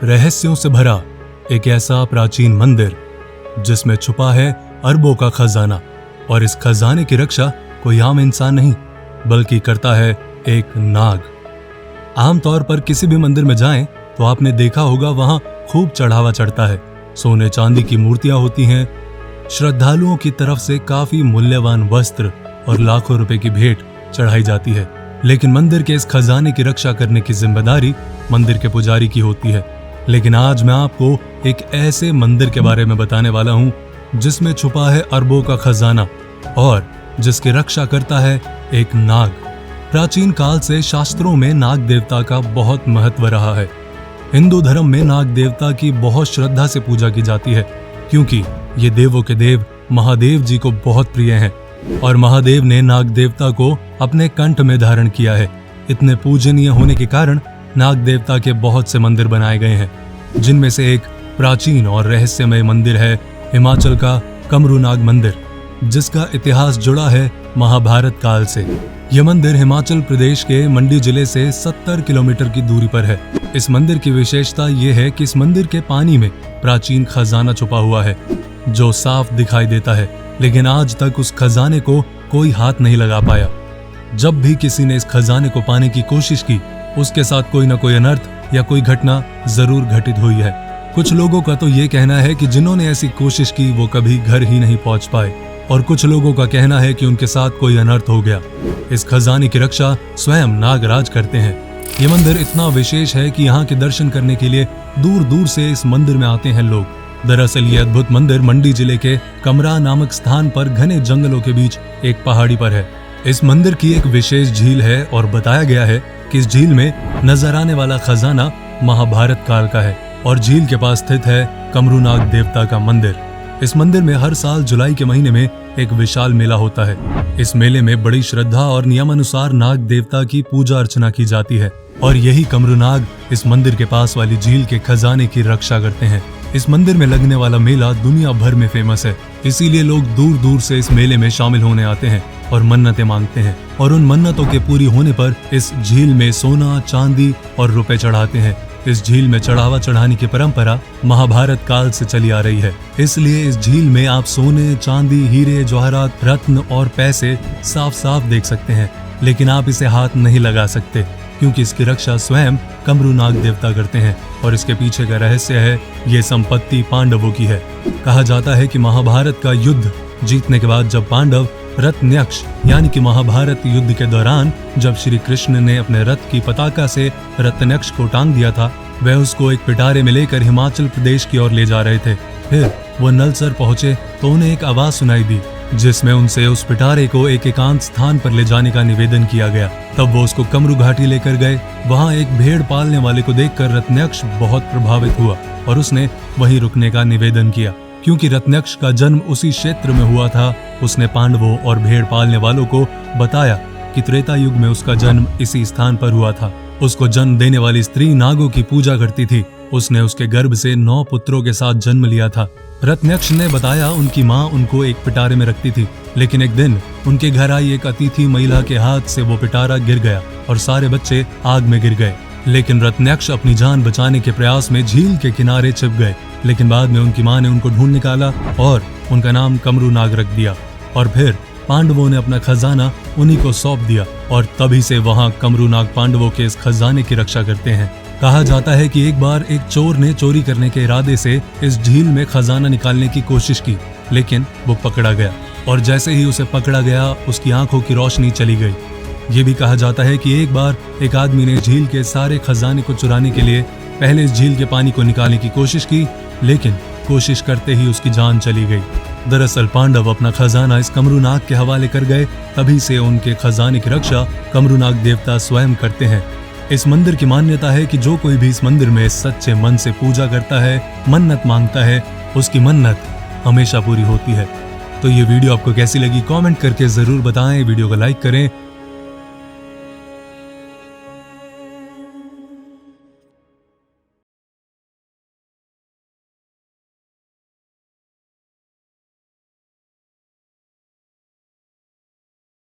रहस्यों से भरा एक ऐसा प्राचीन मंदिर जिसमें छुपा है अरबों का खजाना, और इस खजाने की रक्षा कोई आम इंसान नहीं बल्कि करता है एक नाग। आमतौर पर किसी भी मंदिर में जाएं तो आपने देखा होगा वहां खूब चढ़ावा चढ़ता है, सोने चांदी की मूर्तियां होती हैं, श्रद्धालुओं की तरफ से काफी मूल्यवान वस्त्र और लाखों रुपए की भेंट चढ़ाई जाती है। लेकिन मंदिर के इस खजाने की रक्षा करने की जिम्मेदारी मंदिर के पुजारी की होती है। लेकिन आज मैं आपको एक ऐसे मंदिर के बारे में बताने वाला हूं जिसमें छुपा है अरबों का खजाना और जिसकी रक्षा करता है एक नाग। प्राचीन काल से शास्त्रों में नाग देवता का बहुत महत्व रहा है। हिंदू धर्म में नाग देवता की बहुत श्रद्धा से पूजा की जाती है, क्योंकि ये देवों के देव महादेव जी को बहुत प्रिय हैं और महादेव ने नाग देवता को अपने कंठ में धारण किया है। इतने पूजनीय होने के कारण नाग देवता के बहुत से मंदिर बनाए गए हैं, जिनमें से एक प्राचीन और रहस्यमय मंदिर है हिमाचल का कमरूनाग मंदिर, जिसका इतिहास जुड़ा है महाभारत काल से। यह मंदिर हिमाचल प्रदेश के मंडी जिले से 70 किलोमीटर की दूरी पर है। इस मंदिर की विशेषता यह है कि इस मंदिर के पानी में प्राचीन खजाना छुपा हुआ है जो साफ दिखाई देता है, लेकिन आज तक उस खजाने को कोई हाथ नहीं लगा पाया। जब भी किसी ने इस खजाने को पाने की कोशिश की, उसके साथ कोई न कोई अनर्थ या कोई घटना जरूर घटित हुई है। कुछ लोगों का तो ये कहना है कि जिन्होंने ऐसी कोशिश की वो कभी घर ही नहीं पहुंच पाए, और कुछ लोगों का कहना है कि उनके साथ कोई अनर्थ हो गया। इस खजाने की रक्षा स्वयं नागराज करते हैं। ये मंदिर इतना विशेष है कि यहाँ के दर्शन करने के लिए दूर दूर से इस मंदिर में आते हैं लोग। दरअसल ये अद्भुत मंदिर मंडी जिले के कमरा नामक स्थान पर घने जंगलों के बीच एक पहाड़ी पर है। इस मंदिर की एक विशेष झील है और बताया गया है कि इस झील में नजर आने वाला खजाना महाभारत काल का है, और झील के पास स्थित है कमरूनाग देवता का मंदिर। इस मंदिर में हर साल जुलाई के महीने में एक विशाल मेला होता है। इस मेले में बड़ी श्रद्धा और नियमानुसार नाग देवता की पूजा अर्चना की जाती है, और यही कमरूनाग इस मंदिर के पास वाली झील के खजाने की रक्षा करते हैं। इस मंदिर में लगने वाला मेला दुनिया भर में फेमस है, इसीलिए लोग दूर दूर से इस मेले में शामिल होने आते हैं और मन्नतें मांगते हैं, और उन मन्नतों के पूरी होने पर इस झील में सोना, चांदी और रुपए चढ़ाते हैं। इस झील में चढ़ावा चढ़ाने की परंपरा महाभारत काल से चली आ रही है, इसलिए इस झील में आप सोने, चांदी, हीरे, जवाहरात, रत्न और पैसे साफ साफ देख सकते हैं। लेकिन आप इसे हाथ नहीं लगा सकते, क्योंकि इसकी रक्षा स्वयं कमरूनाग देवता करते हैं, और इसके पीछे का रहस्य है ये संपत्ति पांडवों की है। कहा जाता है कि महाभारत का युद्ध जीतने के बाद जब पांडव रत्न्यक्ष यानी कि महाभारत युद्ध के दौरान जब श्री कृष्ण ने अपने रथ की पताका से रत्न्यक्ष को टांग दिया था, वह उसको एक पिटारे में लेकर हिमाचल प्रदेश की ओर ले जा रहे थे। फिर वो नलसर पहुंचे तो उन्हें एक आवाज सुनाई दी, जिसमें उनसे उस पिटारे को एक एकांत स्थान पर ले जाने का निवेदन किया गया। तब वो उसको कमरू घाटी लेकर गए। वहां एक भेड़ पालने वाले को देखकर रत्न्यक्ष बहुत प्रभावित हुआ और उसने वहीं रुकने का निवेदन किया। क्योंकि रत्न्यक्ष का जन्म उसी क्षेत्र में हुआ था, उसने पांडवों और भेड़ पालने वालों को बताया कि त्रेता युग में उसका जन्म इसी स्थान पर हुआ था। उसको जन्म देने वाली स्त्री नागों की पूजा करती थी। उसने उसके गर्भ से 9 पुत्रों के साथ जन्म लिया था। रत्न्यक्ष ने बताया उनकी माँ उनको एक पिटारे में रखती थी, लेकिन एक दिन उनके घर आई एक अतिथि महिला के हाथ से वो पिटारा गिर गया और सारे बच्चे आग में गिर गए। लेकिन रत्न्यक्ष अपनी जान बचाने के प्रयास में झील के किनारे छिप गए, लेकिन बाद में उनकी माँ ने उनको ढूंढ निकाला और उनका नाम कमरूनाग रख दिया, और फिर पांडवों ने अपना खजाना उन्हीं को सौंप दिया, और तभी से वहां कमरूनाग पांडवों के इस खजाने की रक्षा करते हैं। कहा जाता है कि एक बार एक चोर ने चोरी करने के इरादे से इस झील में खजाना निकालने की कोशिश की, लेकिन वो पकड़ा गया, और जैसे ही उसे पकड़ा गया उसकी आंखों की रोशनी चली गई। ये भी कहा जाता है कि एक बार एक आदमी ने झील के सारे खजाने को चुराने के लिए पहले इस झील के पानी को निकालने की कोशिश की, लेकिन कोशिश करते ही उसकी जान चली गई। दरअसल पांडव अपना खजाना इस कमरूनाग के हवाले कर गए, तभी से उनके खजाने की रक्षा कमरूनाग देवता स्वयं करते हैं। इस मंदिर की मान्यता है कि जो कोई भी इस मंदिर में सच्चे मन से पूजा करता है, मन्नत मांगता है, उसकी मन्नत हमेशा पूरी होती है। तो ये वीडियो आपको कैसी लगी कमेंट करके जरूर बताएं। वीडियो को लाइक करें